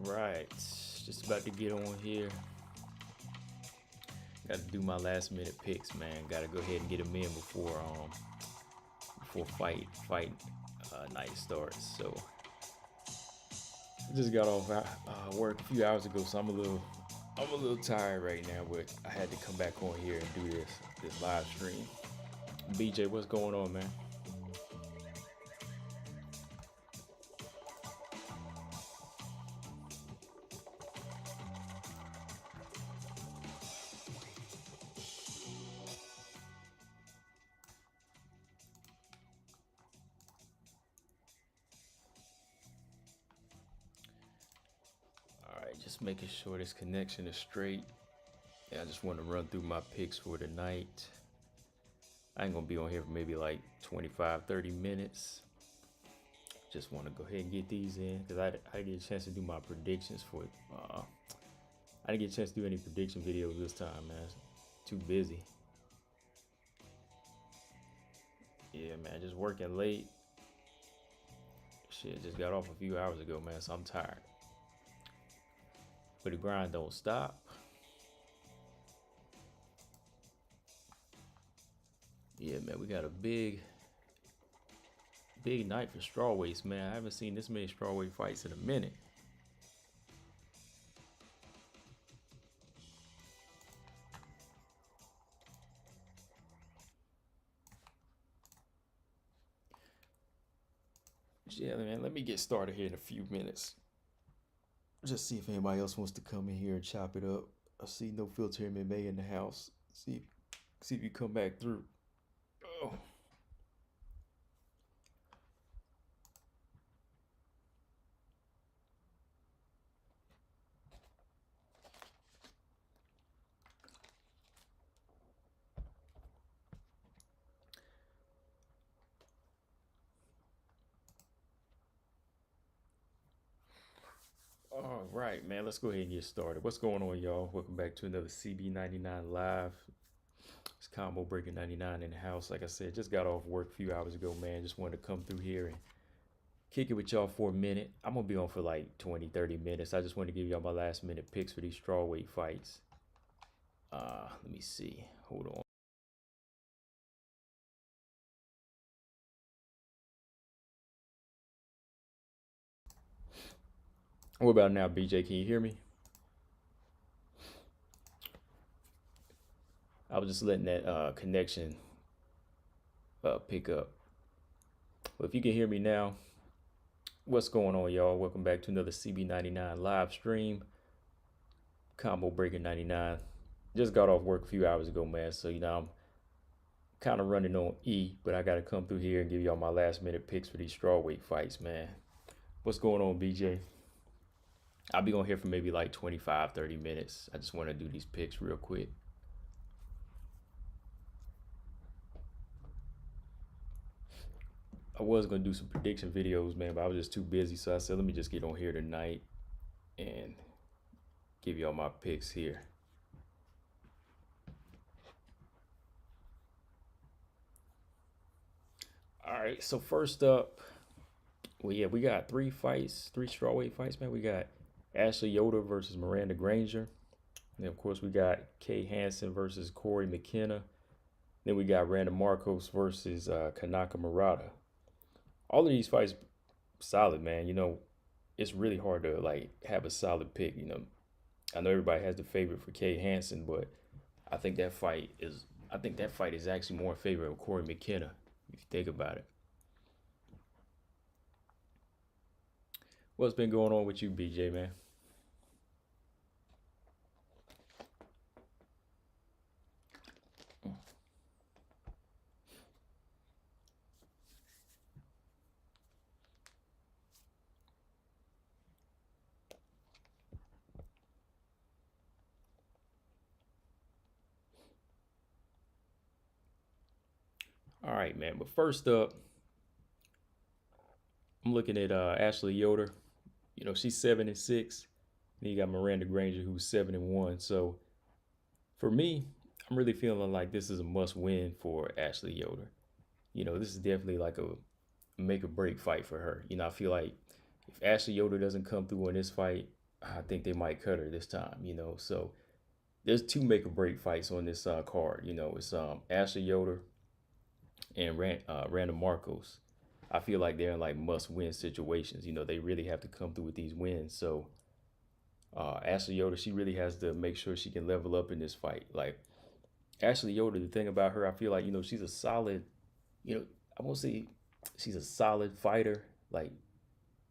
Right, just about to get on here. Got to do my last minute picks, man. Got to go ahead and get them in before fight night starts. So I just got off work a few hours ago, so I'm a little tired right now, but I had to come back on here and do this live stream. BJ, what's going on, man? All right, just making sure this connection is straight. Yeah, I just want to run through my picks for tonight. I ain't gonna be on here for maybe like 25-30 minutes. Just want to go ahead and get these in because I didn't get a chance to do my predictions for I didn't get a chance to do any prediction videos this time, man. Too busy. Yeah, man, just working late. Shit, just got off a few hours ago, man, so I'm tired. But the grind don't stop. Yeah, man, we got a big night for strawweights, man. I haven't seen this many strawweight fights in a minute. Yeah, man, let me get started here in a few minutes. Just see if anybody else wants to come in here and chop it up. I see No Filter MMA in the house. See if you come back through. Oh. All right, man, let's go ahead and get started. What's going on, y'all? Welcome back to another CB99 live. It's Combo Breaker 99 in the house. Like I said, just got off work a few hours ago, man. Just wanted to come through here and kick it with y'all for a minute. I'm gonna be on for like 20-30 minutes. I just want to give y'all my last minute picks for these strawweight fights. Let me see. Hold on. What about now, BJ? Can you hear me? I was just letting that connection pick up. But if you can hear me now, what's going on, y'all? Welcome back to another CB99 live stream. Combo Breaker 99. Just got off work a few hours ago, man. So, I'm kind of running on E, but I got to come through here and give y'all my last minute picks for these strawweight fights, man. What's going on, BJ? I'll be on here for maybe like 25-30 minutes. I just want to do these picks real quick. I was going to do some prediction videos, man, but I was just too busy. So I said, let me just get on here tonight and give y'all my picks here. All right, so first up, we got three strawweight fights, man. We got Ashley Yoder versus Miranda Granger. And of course, we got Kay Hansen versus Corey McKenna. Then we got Randa Marcos versus Kanaka Murata. All of these fights solid, man. It's really hard to like have a solid pick. I know everybody has the favorite for Kay Hansen, but I think that fight is actually more in favor of Corey McKenna, if you think about it. What's been going on with you, BJ, man? All right, man. But first up, I'm looking at Ashley Yoder. She's 7-6. Then you got Miranda Granger, who's 7-1. So for me, I'm really feeling like this is a must-win for Ashley Yoder. This is definitely like a make or break fight for her. I feel like if Ashley Yoder doesn't come through in this fight, I think they might cut her this time, you know. So there's two make or break fights on this card. You know, it's Ashley Yoder and Random Marcos. I feel like they're in like must win situations. You know, they really have to come through with these wins. So Ashley Yoder, she really has to make sure she can level up in this fight. Like Ashley Yoder, the thing about her, I feel like, you know, she's a solid, you know, I won't say she's a solid fighter. Like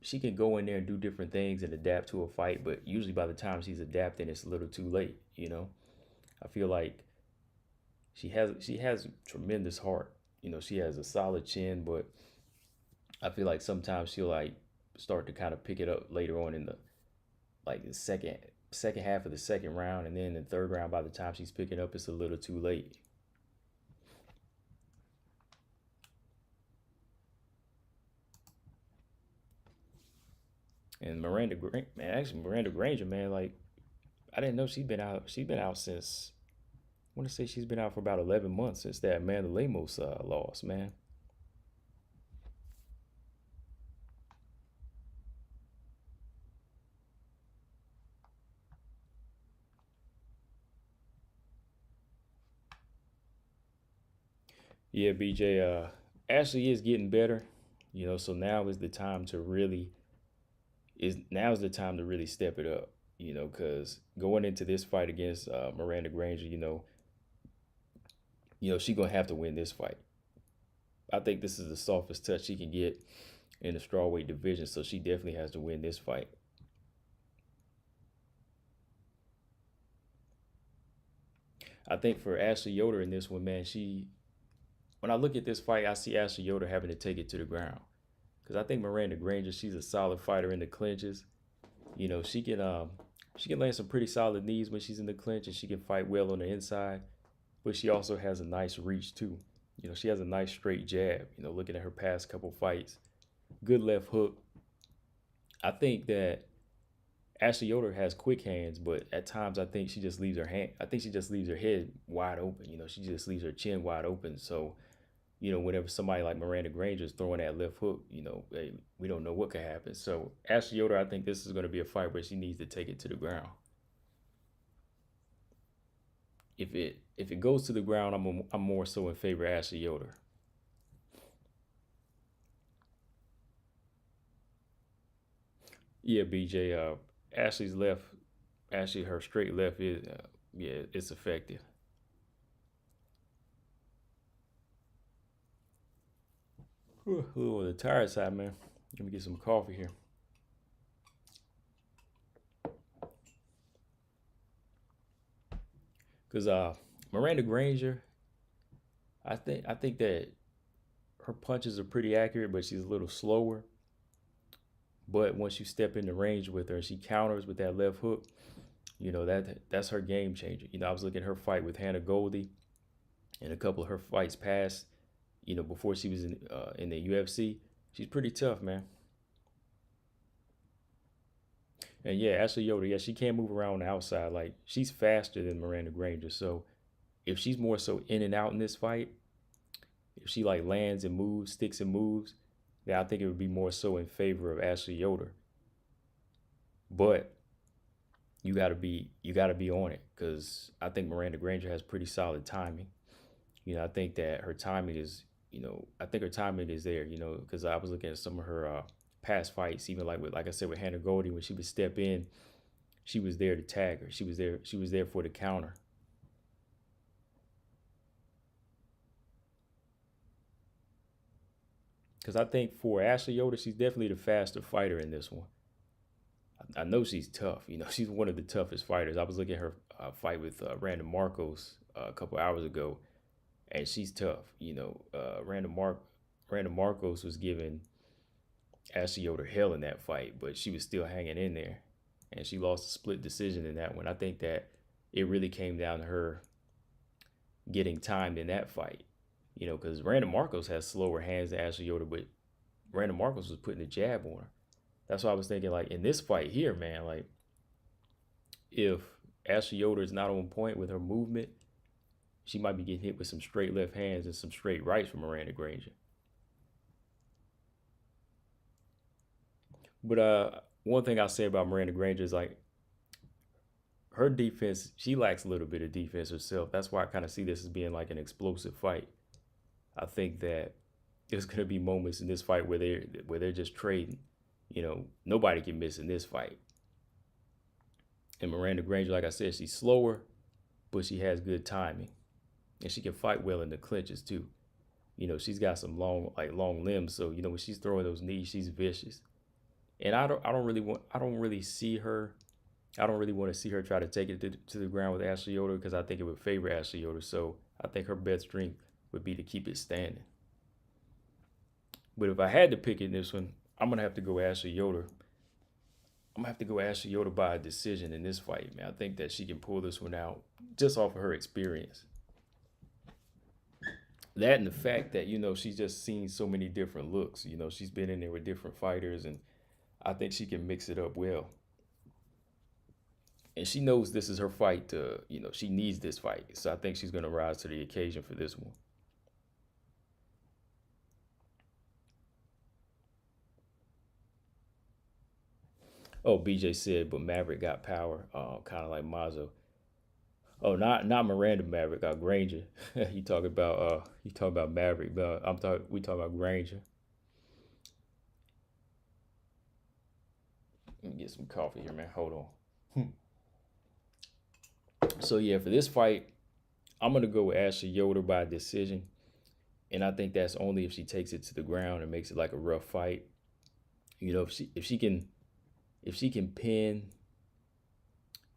she can go in there and do different things and adapt to a fight, but usually by the time she's adapting, it's a little too late. You know, I feel like she has tremendous heart. You know, she has a solid chin, but I feel like sometimes she'll like start to kind of pick it up later on in the like the second half of the second round, and then the third round. By the time she's picking up, it's a little too late. And man, actually Miranda Granger, man, like I didn't know she'd been out. She's been out since I want to say she's been out for about 11 months since that Amanda Lemos loss, man. Yeah, BJ. Ashley is getting better, you know. So now is the time to really is now is the time to really step it up, you know, because going into this fight against Miranda Granger, you know, she gonna have to win this fight. I think this is the softest touch she can get in the strawweight division, so she definitely has to win this fight. I think for Ashley Yoder in this one, man, she when I look at this fight, I see Ashley Yoder having to take it to the ground because I think Miranda Granger, she's a solid fighter in the clinches. You know, she can land some pretty solid knees when she's in the clinch, and she can fight well on the inside. But she also has a nice reach too. You know, she has a nice straight jab. You know, looking at her past couple fights, good left hook. I think that Ashley Yoder has quick hands, but at times I think she just leaves her hand. I think she just leaves her head wide open. You know, she just leaves her chin wide open. So, you know, whenever somebody like Miranda Granger is throwing that left hook, you know, we don't know what could happen. So Ashley Yoder, I think this is going to be a fight where she needs to take it to the ground. If it goes to the ground, I'm more so in favor of Ashley Yoder. Yeah, BJ. Ashley's left, Ashley her straight left is yeah, it's effective. Whew, a little on the tired side, man. Let me get some coffee here. Cause Miranda Granger, I think that her punches are pretty accurate, but she's a little slower. But once you step in the range with her and she counters with that left hook, you know that's her game changer. You know, I was looking at her fight with Hannah Goldie and a couple of her fights past. You know, before she was in the UFC, she's pretty tough, man. And yeah, Ashley Yoder, yeah, she can't move around on the outside. Like she's faster than Miranda Granger. So if she's more so in and out in this fight, if she like lands and moves, sticks and moves, then I think it would be more so in favor of Ashley Yoder. But you gotta be on it because I think Miranda Granger has pretty solid timing. You know, I think that her timing is, you know, I think her timing is there. You know, because I was looking at some of her past fights, even like I said with Hannah Goldie, when she would step in, she was there to tag her. She was there. She was there for the counter. Because I think for Ashley Yoder, she's definitely the faster fighter in this one. I know she's tough. You know, she's one of the toughest fighters. I was looking at her fight with Random Marcos a couple hours ago, and she's tough. You know, Random Marcos was giving Ashley Yoder hell in that fight, but she was still hanging in there, and she lost a split decision in that one. I think that it really came down to her getting timed in that fight. You know, because Random Marcos has slower hands than Ashley Yoder, but Random Marcos was putting a jab on her. That's why I was thinking, like in this fight here, man, like if Ashley Yoder is not on point with her movement, she might be getting hit with some straight left hands and some straight rights from Miranda Granger. But one thing I'll say about Miranda Granger is like her defense, she lacks a little bit of defense herself. That's why I kind of see this as being like an explosive fight. I think that there's gonna be moments in this fight where they're just trading. Nobody can miss in this fight. And Miranda Granger, like I said, she's slower, but she has good timing, and she can fight well in the clinches too. She's got some long limbs, so when she's throwing those knees, she's vicious. And I don't really want to see her try to take it to the ground with Ashley Yoder because I think it would favor Ashley Yoder. So I think her best strength would be to keep it standing. But if I had to pick in this one, I'm gonna have to go Ashley Yoder. I'm gonna have to go Ashley Yoder by a decision in this fight, man. I think that she can pull this one out just off of her experience. That and the fact that she's just seen so many different looks. She's been in there with different fighters, and I think she can mix it up well. And she knows this is her fight to, she needs this fight. So I think she's going to rise to the occasion for this one. Oh, BJ said, but Maverick got power, kind of like Mazo. Oh, not Miranda Maverick, Granger. You talking about Maverick, but we talking about Granger. Let me get some coffee here, man. Hold on. So yeah, for this fight, I'm gonna go with Ashley Yoder by decision, and I think that's only if she takes it to the ground and makes it like a rough fight. If she can pin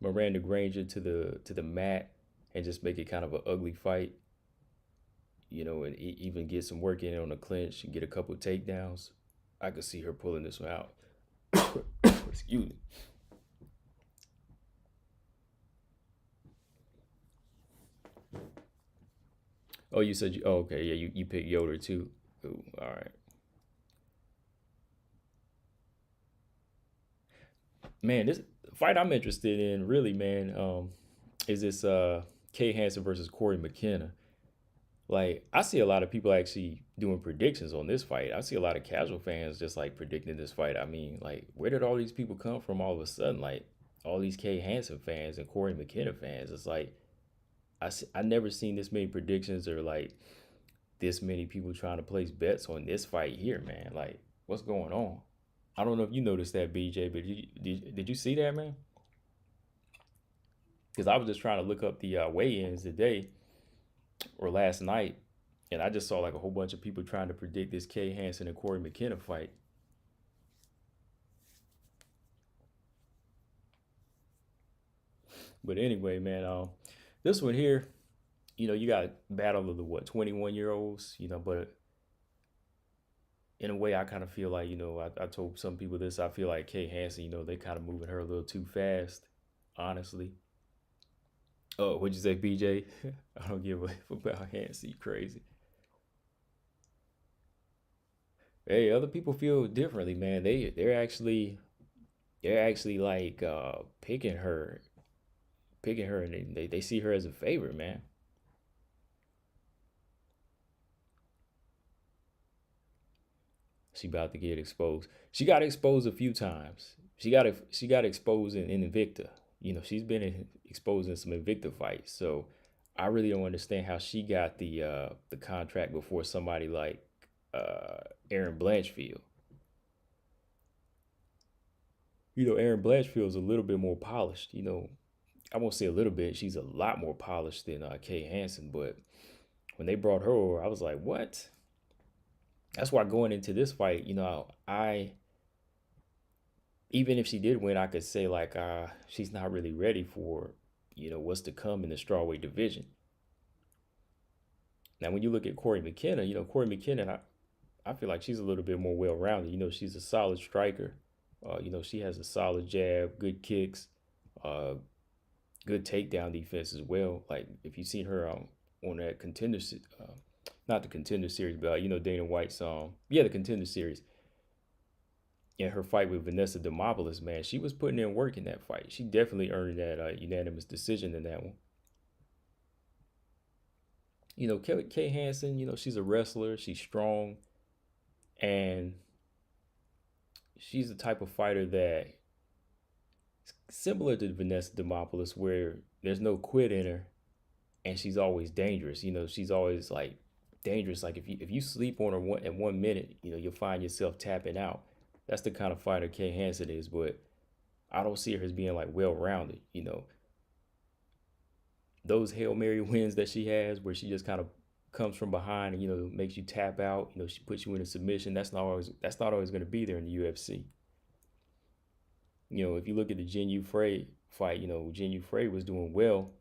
Miranda Granger to the mat and just make it kind of an ugly fight, and even get some work in on the clinch and get a couple of takedowns, I could see her pulling this one out. Excuse me. Oh, you said okay, yeah, you picked Yoder too. Ooh, all right. Man, this fight I'm interested in really, man, is this Kay Hansen versus Corey McKenna. Like, I see a lot of people actually doing predictions on this fight. I see a lot of casual fans just like predicting this fight. I mean, like, where did all these people come from all of a sudden? Like, all these Kay Hansen fans and Corey McKenna fans. It's like, I never seen this many predictions or like this many people trying to place bets on this fight here, man. Like, what's going on? I don't know if you noticed that, BJ, but did you see that, man? Because I was just trying to look up the weigh-ins today or last night, and I just saw like a whole bunch of people trying to predict this Kay Hansen and Corey McKenna fight. But anyway, man, this one here, you got battle of the 21-year-olds, but in a way, I kind of feel like, I told some people this. I feel like Kay Hansen, they kind of moving her a little too fast, honestly. Oh, what'd you say, BJ? I don't give a f about Hansen. You crazy? Hey, other people feel differently, man. They're actually like picking her, and they see her as a favorite, man. She about to get exposed. She got exposed a few times. She got exposed in Invicta. She's been exposed in some Invicta fights. So I really don't understand how she got the contract before somebody like Aaron Blanchfield. Aaron Blanchfield is a little bit more polished. I won't say a little bit. She's a lot more polished than Kay Hansen. But when they brought her over, I was like, what? That's why going into this fight, I even if she did win, I could say like she's not really ready for what's to come in the strawweight division. Now, when you look at Corey McKenna, Corey McKenna, I feel like she's a little bit more well-rounded. She's a solid striker. She has a solid jab, good kicks, good takedown defense as well. Like if you seen her on that contender, not the contender series, but Dana White's the contender series. In her fight with Vanessa Demopoulos, man, she was putting in work in that fight. She definitely earned that unanimous decision in that one. Kay Hansen, she's a wrestler. She's strong. And she's the type of fighter that similar to Vanessa Demopoulos, where there's no quit in her, and she's always dangerous. She's always like dangerous. Like if you sleep on her in 1 minute, you'll find yourself tapping out. That's the kind of fighter Kay Hansen is, but I don't see her as being like well rounded. Those Hail Mary wins that she has, where she just kind of comes from behind and makes you tap out. She puts you in a submission. That's not always going to be there in the UFC. If you look at the Jin Yu Frey fight, Jin Yu Frey was doing well.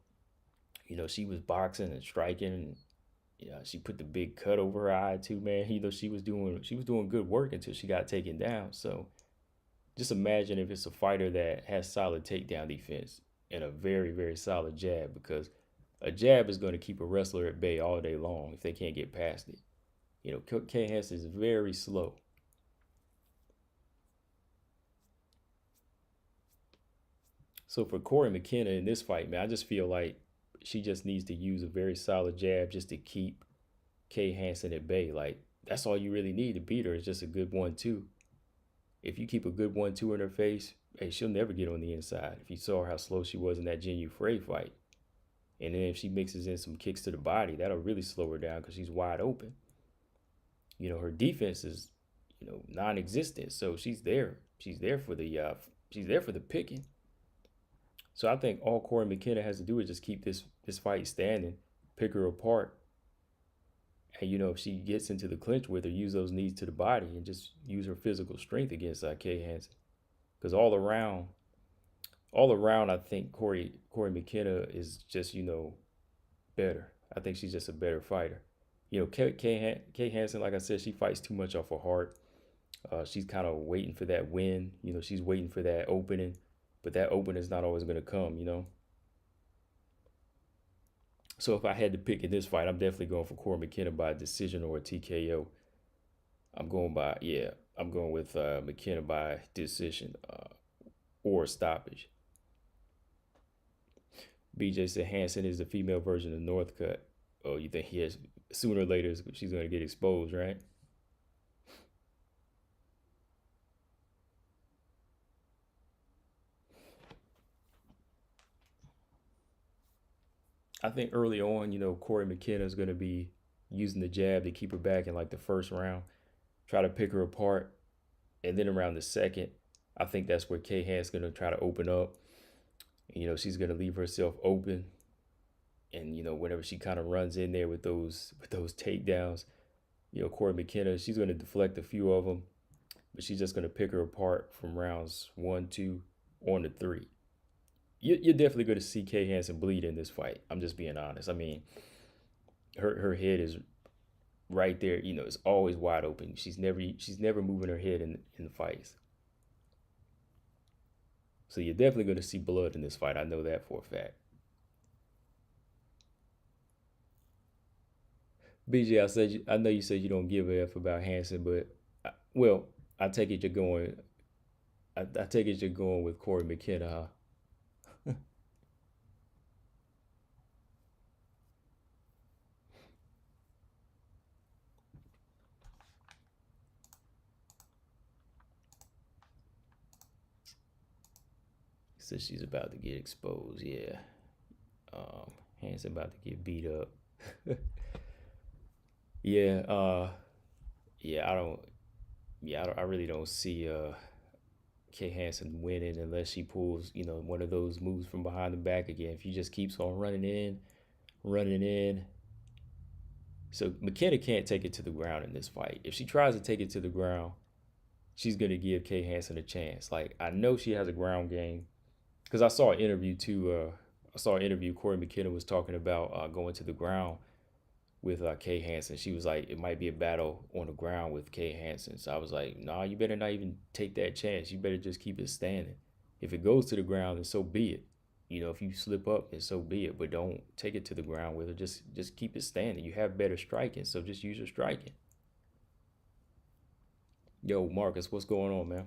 She was boxing and striking, and she put the big cut over her eye too, man. She was doing good work until she got taken down. So just imagine if it's a fighter that has solid takedown defense and a very, very solid jab, because a jab is going to keep a wrestler at bay all day long if they can't get past it. Kay Hansen is very slow. So for Corey McKenna in this fight, man, I just feel like she just needs to use a very solid jab just to keep Kay Hansen at bay. Like, that's all you really need to beat her, is just a good 1-2. If you keep a good 1-2 in her face, hey, she'll never get on the inside. If you saw how slow she was in that Jin Yu Frey fight. And then if she mixes in some kicks to the body, that'll really slow her down because she's wide open. Her defense is, non-existent. So she's there. She's there for the picking. So I think all Corey McKenna has to do is just keep this fight standing, pick her apart. And, if she gets into the clinch with her, use those knees to the body and just use her physical strength against Kay Hansen. Because all around, I think Corey McKenna is just, better. I think she's just a better fighter. Kay Hansen, like I said, she fights too much off her heart. She's kind of waiting for that win. She's waiting for that opening. But that opening is not always going to come, So if I had to pick in this fight, I'm definitely going for Corey McKenna by decision or a TKO. I'm going with McKenna by decision or stoppage. BJ said Hansen is the female version of Northcutt. Oh, you think sooner or later she's going to get exposed, right? I think early on, Corey McKenna is going to be using the jab to keep her back in like the first round, try to pick her apart. And then around the second, I think that's where Kay Hansen's going to try to open up. And, she's going to leave herself open. And, whenever she kind of runs in there with those takedowns, Corey McKenna, she's going to deflect a few of them, but she's just going to pick her apart from rounds 1, 2, on to 3. You're definitely going to see Kay Hansen bleed in this fight. I'm just being honest. I mean, her head is right there. It's always wide open. She's never moving her head in the fights. So you're definitely going to see blood in this fight. I know that for a fact. BJ, I know you said you don't give a F about Hansen, but I take it you're going. I take it you're going with Corey McKenna, huh? Says she's about to get exposed. Yeah. Hansen about to get beat up. Yeah. I really don't see Kay Hansen winning unless she pulls, one of those moves from behind the back again. If she just keeps on running in. So McKenna can't take it to the ground in this fight. If she tries to take it to the ground, she's going to give Kay Hansen a chance. Like, I know she has a ground game. Because I saw an interview too. Corey McKenna was talking about going to the ground with Kay Hansen. She was like, it might be a battle on the ground with Kay Hansen. So I was like, nah, you better not even take that chance. You better just keep it standing. If it goes to the ground, then so be it. If you slip up, then so be it. But don't take it to the ground with her. Just keep it standing. You have better striking, so just use your striking. Yo, Marcus, what's going on, man?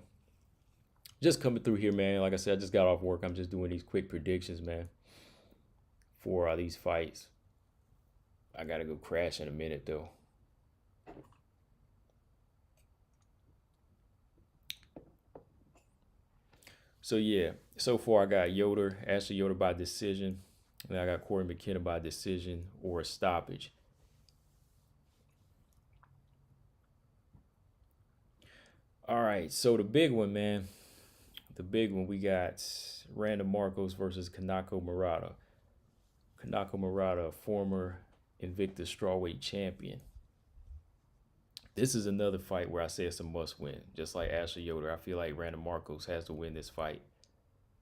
Just coming through here, man. Like I said, I just got off work. I'm just doing these quick predictions, man, for these fights. I got to go crash in a minute, though. So yeah, so far I got Ashley Yoder by decision, and I got Corey McKenna by decision or stoppage. All right, so the big one, man. The big one, we got Randa Marcos versus Kanako Murata. Kanako Murata, a former Invicta strawweight champion. This is another fight where I say it's a must win. Just like Ashley Yoder, I feel like Randa Marcos has to win this fight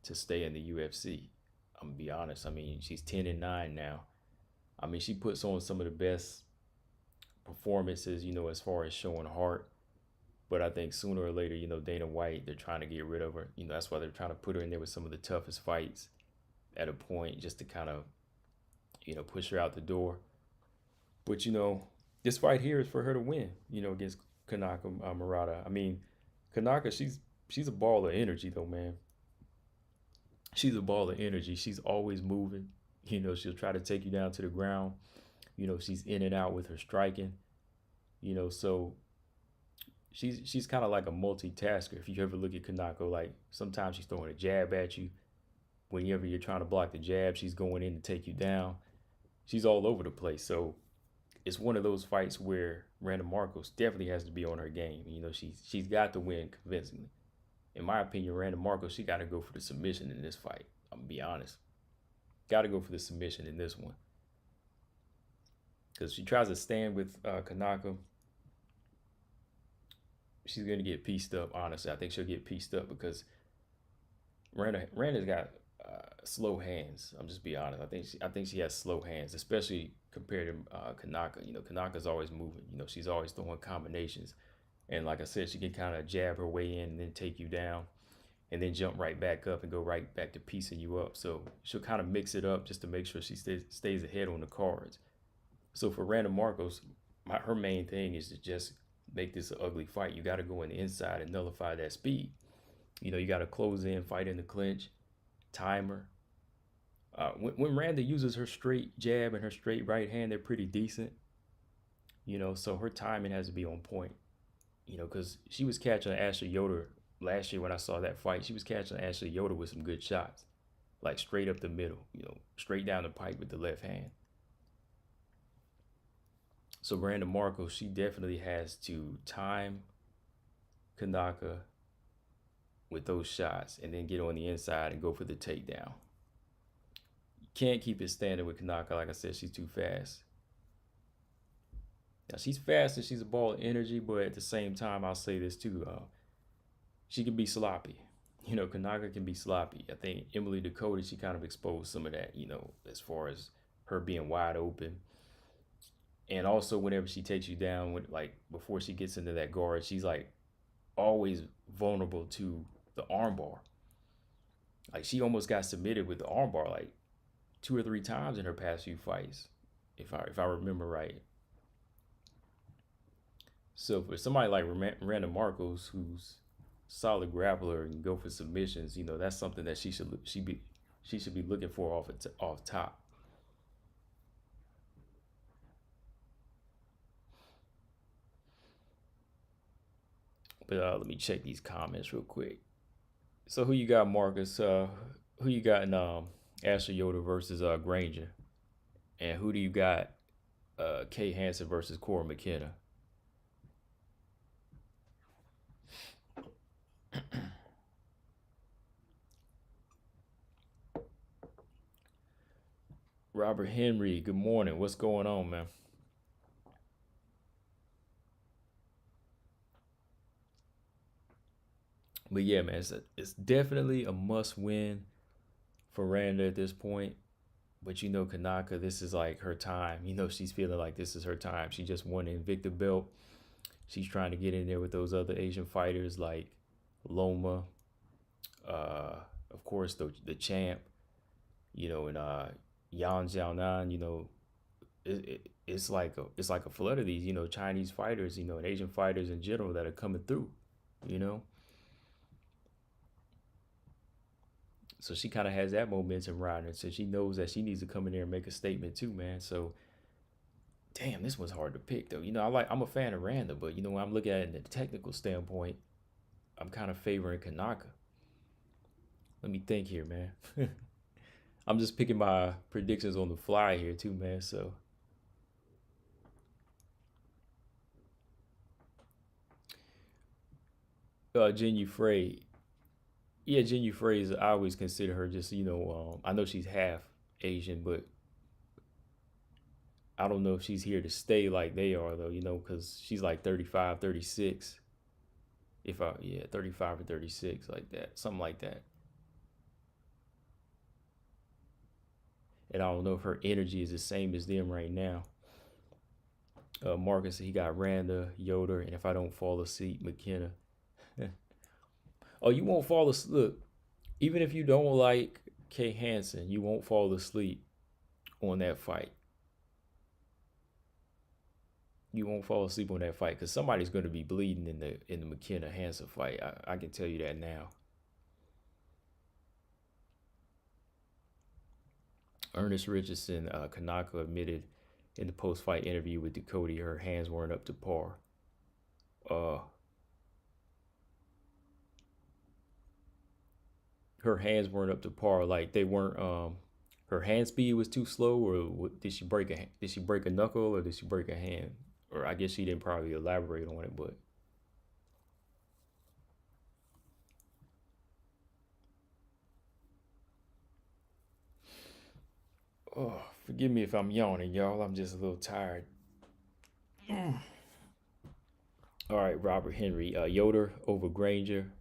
to stay in the UFC. I'm gonna be honest. I mean, she's 10-9 now. I mean, she puts on some of the best performances, as far as showing heart. But I think sooner or later, Dana White, they're trying to get rid of her. That's why they're trying to put her in there with some of the toughest fights at a point just to kind of, push her out the door. But, this fight here is for her to win, against Kanaka Murata. I mean, Kanaka, she's a ball of energy, though, man. She's a ball of energy. She's always moving. She'll try to take you down to the ground. She's in and out with her striking. So she's kind of like a multitasker. If you ever look at Kanako, like sometimes she's throwing a jab at you. Whenever you're trying to block the jab, she's going in to take you down. She's all over the place. So it's one of those fights where Randa Marcos definitely has to be on her game. She's got to win convincingly. In my opinion, Randa Marcos, she got to go for the submission in this fight. I'm gonna be honest. Got to go for the submission in this one. Because she tries to stand with Kanaka, she's going to get pieced up, honestly. I think she'll get pieced up because Randa's got slow hands. I'm just be honest. I think she has slow hands, especially compared to Kanaka. Kanaka's always moving. She's always throwing combinations. And like I said, she can kind of jab her way in and then take you down and then jump right back up and go right back to piecing you up. So she'll kind of mix it up just to make sure she stays ahead on the cards. So for Randa Marcos, her main thing is to just make this an ugly fight. You got to go in the inside and nullify that speed. You got to close in, fight in the clinch, timer. When Randa uses her straight jab and her straight right hand, they're pretty decent. So her timing has to be on point. Because she was catching Ashley Yoder last year when I saw that fight. She was catching Ashley Yoder with some good shots, like straight up the middle, straight down the pipe with the left hand. So Randa Marcos, she definitely has to time Kanaka with those shots and then get on the inside and go for the takedown. You can't keep it standing with Kanaka. Like I said, she's too fast. Now, she's fast and she's a ball of energy, but at the same time, I'll say this too. She can be sloppy. Kanaka can be sloppy. I think Emily Dakota, she kind of exposed some of that, as far as her being wide open. And also, whenever she takes you down, before she gets into that guard, she's like always vulnerable to the armbar. Like she almost got submitted with the armbar like 2 or 3 times in her past few fights, if I remember right. So for somebody like Randa Marcos, who's solid grappler and go for submissions, that's something that she should be looking for off top. But let me check these comments real quick. So who you got, Marcus? Who you got in Ashley Yoder versus Granger? And who do you got Kay Hansen versus Corey McKenna? Robert Henry, good morning. What's going on, man? But yeah, man, it's definitely a must win for Randa at this point. But Kanaka, this is like her time. She's feeling like this is her time. She just won the Invicta belt. She's trying to get in there with those other Asian fighters like Loma, of course the champ, and Yan Xiaonan. It's like a flood of these Chinese fighters, and Asian fighters in general that are coming through. So she kind of has that momentum riding her. So she knows that she needs to come in there and make a statement too, man. So, damn, this one's hard to pick though. I'm a fan of Randa, but when I'm looking at it in the technical standpoint, I'm kind of favoring Kanaka. Let me think here, man. I'm just picking my predictions on the fly here too, man. So Jin Frey. Yeah, Jin Frey is, I always consider her just, I know she's half Asian, but I don't know if she's here to stay like they are though, because she's like 35, 36. If I, yeah, 35 or 36, like that, something like that. And I don't know if her energy is the same as them right now. Marcus, he got Randa, Yoder, and if I don't fall asleep, McKenna. Oh, you won't fall asleep. Look, even if you don't like Kay Hansen, you won't fall asleep on that fight. You won't fall asleep on that fight because somebody's going to be bleeding in the McKenna Hansen fight. I can tell you that now. Ernest Richardson, Kanaka admitted in the post-fight interview with Ducote her hands weren't up to par. Uh, her hands weren't up to par. Like they weren't. Her hand speed was too slow, or did she break a knuckle, or did she break a hand? Or I guess she didn't probably elaborate on it, but oh, forgive me if I'm yawning, y'all. I'm just a little tired. All right, Robert Henry, Yoder over Granger,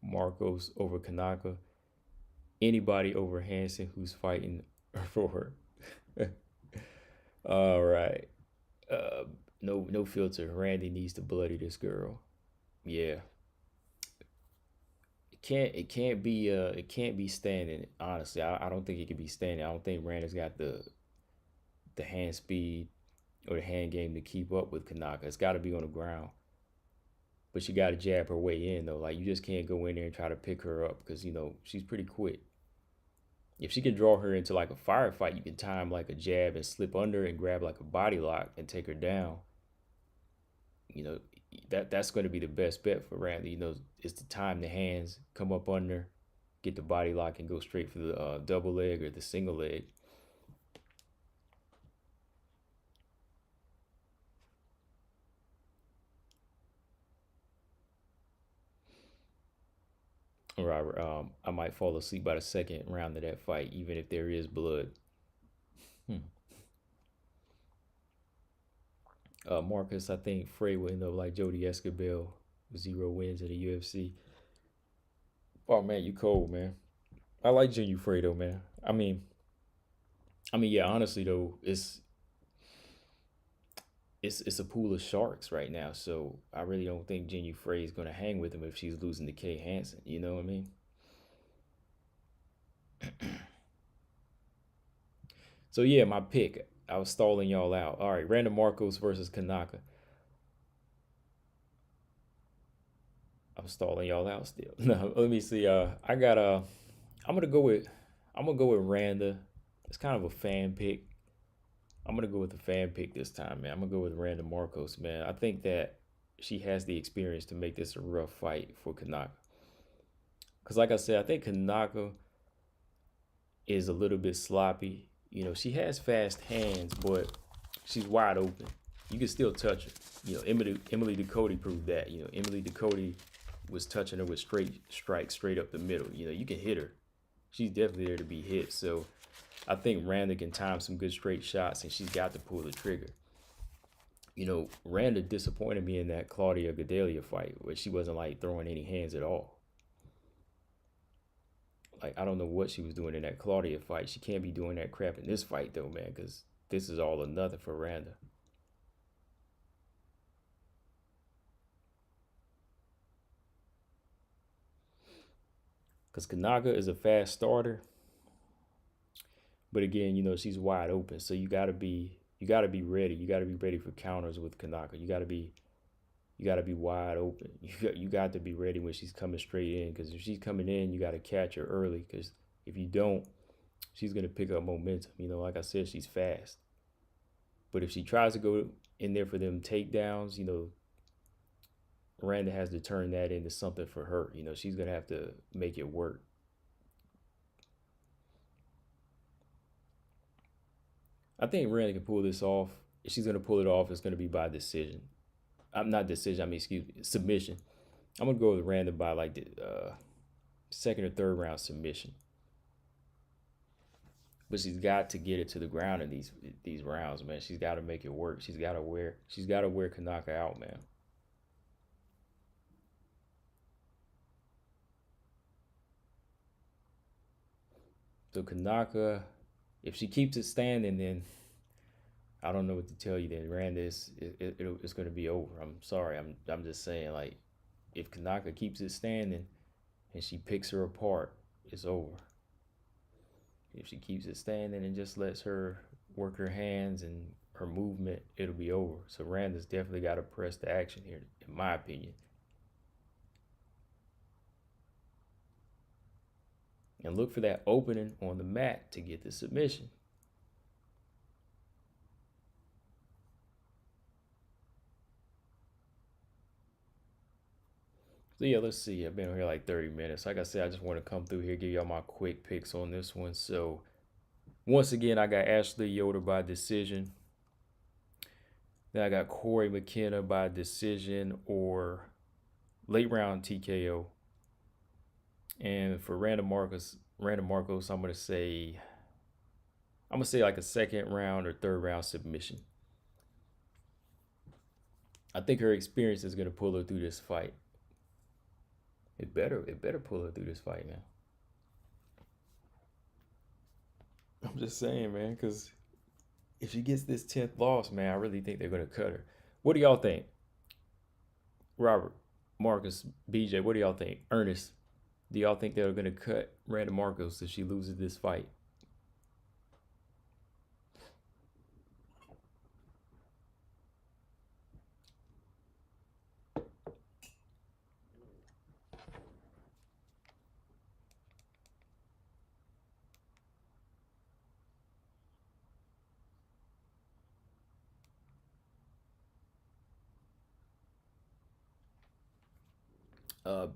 Marcos over Kanaka, anybody over Hansen who's fighting for her. All right. Uh, no filter. Randy needs to bloody this girl. Yeah. It can't be standing. Honestly, I don't think it can be standing. I don't think Randy's got the hand speed or the hand game to keep up with Kanaka. It's got to be on the ground. But you got to jab her way in though. Like you just can't go in there and try to pick her up because she's pretty quick. If she can draw her into like a firefight, you can time like a jab and slip under and grab like a body lock and take her down. You know that's going to be the best bet for Randy. Is to time the hands, come up under, get the body lock, and go straight for the double leg or the single leg. Robert, I might fall asleep by the second round of that fight, even if there is blood. Hmm. Marcus, I think Frey will end up like Jody Escobar, 0 wins in the UFC. Oh man, you cold, man. I like Junior Frey though, man. I mean, yeah. Honestly though, it's a pool of sharks right now. So I really don't think Junior Frey is gonna hang with him if she's losing to Kay Hansen. You know what I mean? So yeah, my pick. I was stalling y'all out. All right, Random Marcos versus Kanaka. I'm stalling y'all out still. No, let me see. I got I'm gonna go with Randa. It's kind of a fan pick. I'm gonna go with the fan pick this time, man. I'm gonna go with Randa Marcos, man. I think that she has the experience to make this a rough fight for Kanaka. Cause like I said, I think Kanaka is a little bit sloppy. She has fast hands, but she's wide open. You can still touch her. Emily Ducote proved that. Emily Ducote was touching her with straight strikes straight up the middle. You can hit her. She's definitely there to be hit. So I think Randa can time some good straight shots, and she's got to pull the trigger. Randa disappointed me in that Claudia Gadelia fight where she wasn't like throwing any hands at all. Like I don't know what she was doing in that Claudia fight. She can't be doing that crap in this fight though, man, because this is all or nothing for Randa. Because Kanaka is a fast starter, but again, she's wide open. So you gotta be ready. You gotta be ready for counters with Kanaka. You gotta be wide open. You got to be ready when she's coming straight in. Because if she's coming in, you gotta catch her early. Because if you don't, she's gonna pick up momentum. Like I said, she's fast. But if she tries to go in there for them takedowns, Randa has to turn that into something for her. She's gonna have to make it work. I think Randa can pull this off. If she's gonna pull it off, it's gonna be by decision. I'm not decision. I mean, excuse me, submission. I'm gonna go with Randa by like the second or third round submission. But she's got to get it to the ground in these rounds, man. She's got to make it work. She's got to wear Kanaka out, man. So Kanaka, if she keeps it standing, then I don't know what to tell you. Then Randa it's going to be over. I'm sorry. I'm just saying, like, if Kanaka keeps it standing and she picks her apart, it's over. If she keeps it standing and just lets her work her hands and her movement, it'll be over. So Randa's definitely got to press the action here, in my opinion. And look for that opening on the mat to get the submission. So yeah, let's see. I've been here like 30 minutes. Like I said, I just want to come through here, give y'all my quick picks on this one. So once again, I got Ashley Yoder by decision. Then I got Corey McKenna by decision or late round TKO. And for Randa Marcos, I'm gonna say like a second round or third round submission. I think her experience is gonna pull her through this fight. It better pull her through this fight, man. I'm just saying, man, because if she gets this 10th loss, man, I really think they're gonna cut her. What do y'all think? Robert, Marcus, BJ, what do y'all think? Ernest, do y'all think they're gonna cut Randa Marcos if she loses this fight?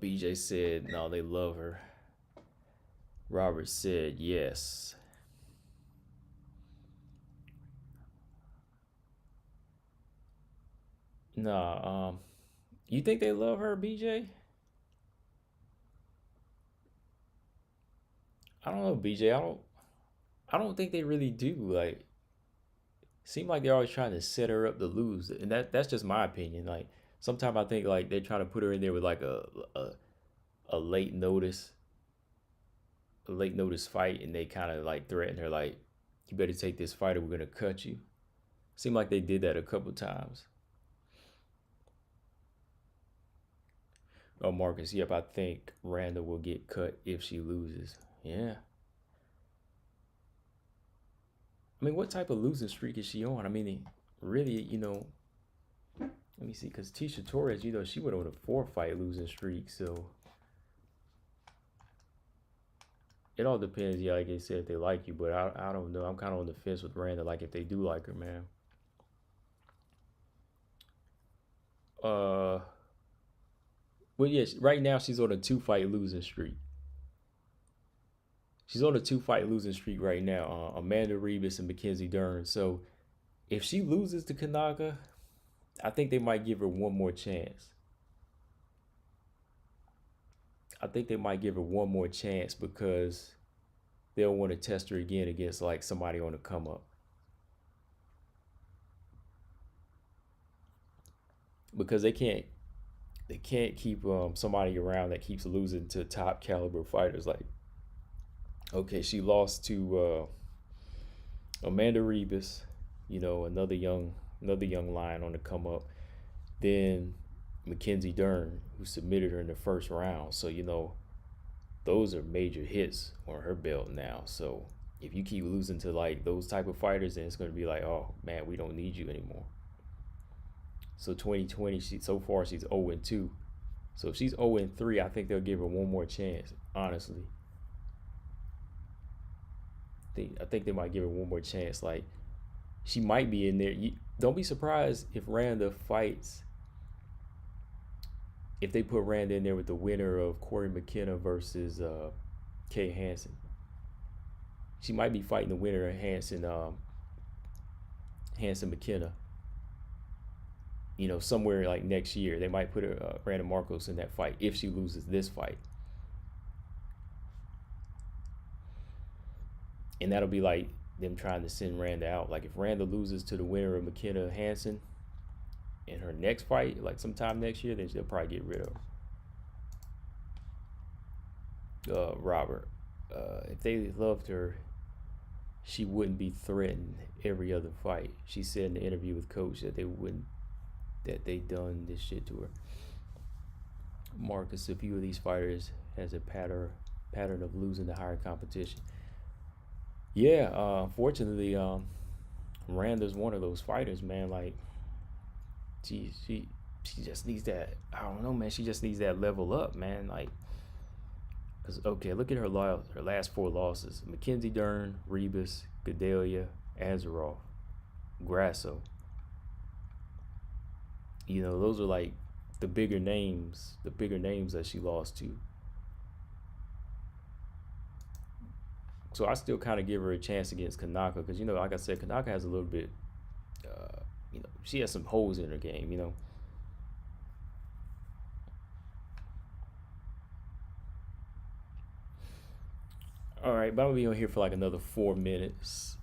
BJ said, no, they love her. Robert said, yes. Nah, you think they love her, BJ? I don't know, BJ. I don't think they really do. Like, seem like they're always trying to set her up to lose, and that's just my opinion. Like, sometimes I think like they're trying to put her in there with like a late notice fight, and they kind of like threaten her like, you better take this fight or we're gonna cut you. Seemed like they did that a couple times. Oh, Marcus, yep, I think Randa will get cut if she loses. Yeah. I mean, what type of losing streak is she on? I mean, really, let me see, because Tisha Torres, she went on a 4-fight losing streak, so it all depends, yeah, like I said, if they like you, but I don't know. I'm kind of on the fence with Randa, like if they do like her, man. Well, yes, right now she's on a 2-fight losing streak. She's on a 2-fight losing streak right now. Amanda Ribas and Mackenzie Dern. So if she loses to Kanaka, I think they might give her one more chance. I think they might give her one more chance because they'll want to test her again against like somebody on the come up. Because they can't keep somebody around that keeps losing to top caliber fighters. Like, okay, she lost to Amanda Ribas, another young lion on the come up. Then Mackenzie Dern, who submitted her in the first round. So, those are major hits on her belt now. So if you keep losing to like those type of fighters, then it's going to be like, oh man, we don't need you anymore. So 2020, so far she's 0-2. So if she's 0-3, I think they'll give her one more chance, honestly. I think they might give her one more chance. Like, she might be in there. Don't be surprised if Randa fights. If they put Randa in there with the winner of Corey McKenna versus Kay Hansen. She might be fighting the winner of Hansen Hanson McKenna. You know, somewhere like next year, they might put Randa Marcos in that fight if she loses this fight. And that'll be like them trying to send Randa out. Like if Randa loses to the winner of McKenna Hanson in her next fight, like sometime next year, then they'll probably get rid of Robert. If they loved her, she wouldn't be threatened every other fight. She said in the interview with Coach that they done this shit to her. Marcus, a few of these fighters has a pattern of losing to higher competition. Yeah, unfortunately, Randa's one of those fighters, man. Like, she just needs that. I don't know, man. She just needs that level up, man. Like, cause okay, look at her last 4 losses: Mackenzie Dern, Rebus, Gedalia, Azaroff, Grasso. You know, those are like the bigger names that she lost to. So I still kind of give her a chance against Kanaka because, you know, like I said, Kanaka has a little bit, you know, she has some holes in her game, you know. All right, but I'm gonna be on here for like another 4 minutes.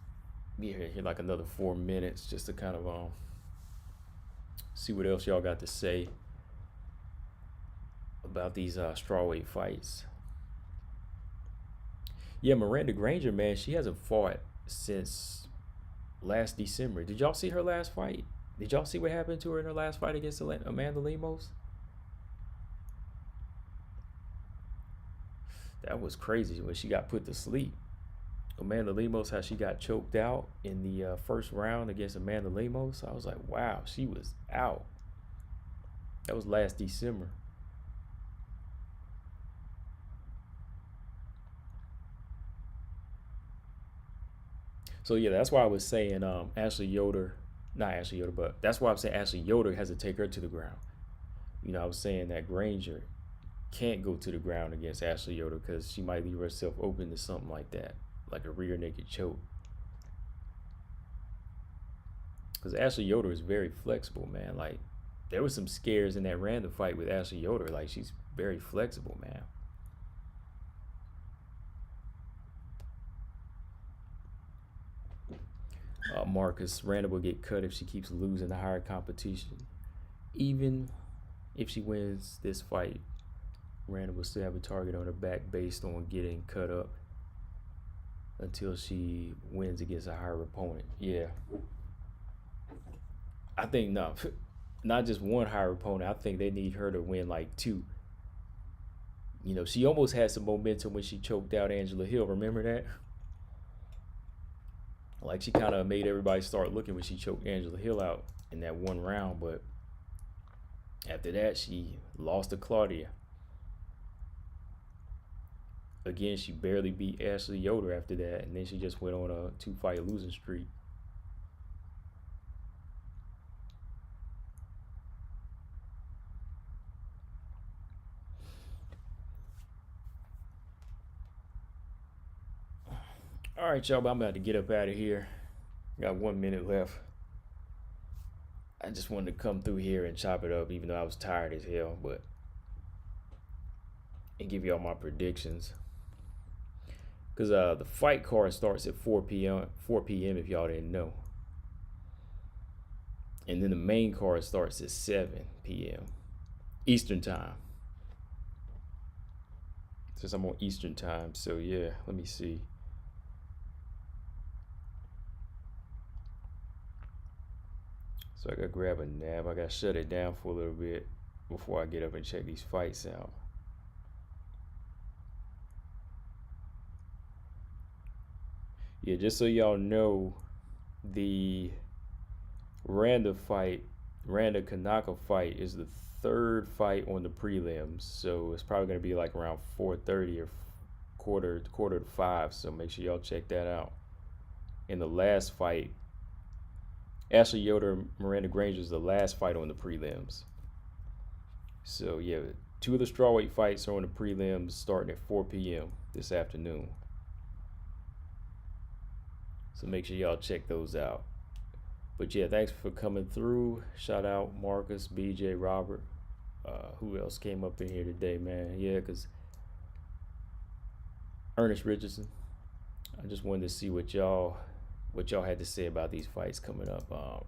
Be here like another 4 minutes just to kind of see what else y'all got to say about these strawweight fights. Yeah, Miranda Granger, man, she hasn't fought since last December. Did y'all see her last fight? Did y'all see what happened to her in her last fight against Amanda Lemos? That was crazy when she got put to sleep. Amanda Lemos, how she got choked out in the first round against Amanda Lemos. I was like, wow, she was out. That was last December. So yeah, that's why I was saying Ashley Yoder, not Ashley Yoder, but that's why I'm saying Ashley Yoder has to take her to the ground. You know, I was saying that Granger can't go to the ground against Ashley Yoder because she might leave herself open to something like that, like a rear naked choke. Because Ashley Yoder is very flexible, man. Like, there was some scares in that random fight with Ashley Yoder. Like, she's very flexible, man. Marcus, Randa will get cut if she keeps losing the higher competition. Even if she wins this fight, Randa will still have a target on her back based on getting cut up until she wins against a higher opponent. Yeah. I think not just one higher opponent. I think they need her to win like 2. You know, she almost had some momentum when she choked out Angela Hill. Remember that? Like, she kind of made everybody start looking when she choked Angela Hill out in that one round. But after that, she lost to Claudia. Again, she barely beat Ashley Yoder after that. And then she just went on a 2-fight losing streak. All right, y'all, but I'm about to get up out of here. Got 1 minute left. I just wanted to come through here and chop it up, even though I was tired as hell, and give y'all my predictions. Because the fight card starts at 4 p.m. if y'all didn't know. And then the main card starts at 7 p.m. Eastern time. Since I'm on Eastern time, so yeah, let me see. So I gotta grab a nap. I gotta shut it down for a little bit before I get up and check these fights out. Yeah, just so y'all know, the Randa Kanaka fight is the 3rd fight on the prelims. So it's probably gonna be like around 4:30 or quarter to 5. So make sure y'all check that out. And the last fight, Ashley Yoder, Miranda Granger, is the last fight on the prelims. So yeah, 2 of the strawweight fights are on the prelims starting at 4 p.m. this. So make sure y'all check those out. But yeah, thanks for coming through. Shout out Marcus, BJ, Robert. Who else came up in here today, man? Yeah, because Ernest Richardson. I just wanted to see what y'all had to say about these fights coming up.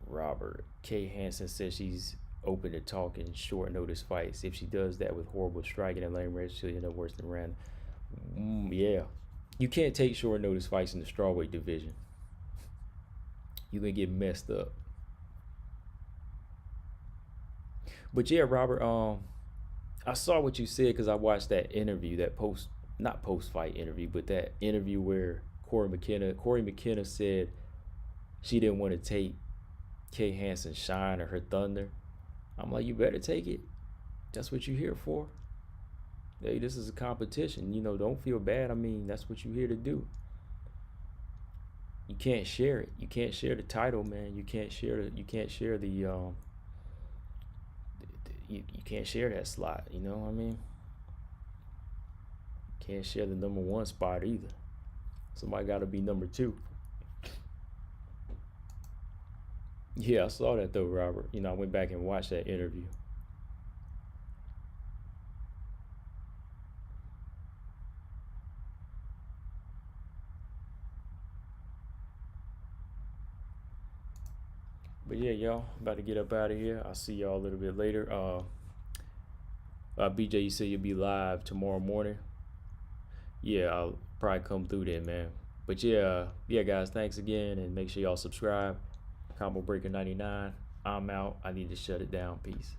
Robert K. Hansen says she's open to talking short notice fights. If she does that with horrible striking and lame race, she'll end up worse than Rand. Yeah, you can't take short notice fights in the strawweight division. You can get messed up. But yeah, Robert, I saw what you said because I watched that interview, that not post-fight interview, but that interview where Corey McKenna said she didn't want to take Kay Hansen's shine or her thunder. I'm like, you better take it. That's what you're here for. Hey, this is a competition. Don't feel bad. I mean, that's what you're here to do. You can't share it. You can't share the title, man. You can't share you can't share you can't share that slot. You know what I mean? Can't share the #1 spot either. Somebody got to be #2. Yeah, I saw that though, Robert. I went back and watched that interview. But yeah, y'all, about to get up out of here. I'll see y'all a little bit later. BJ, you said you'll be live tomorrow morning. Yeah, I'll probably come through there, man. But yeah, guys, thanks again, and make sure y'all subscribe. Combo Breaker 99. I'm out. I need to shut it down. Peace.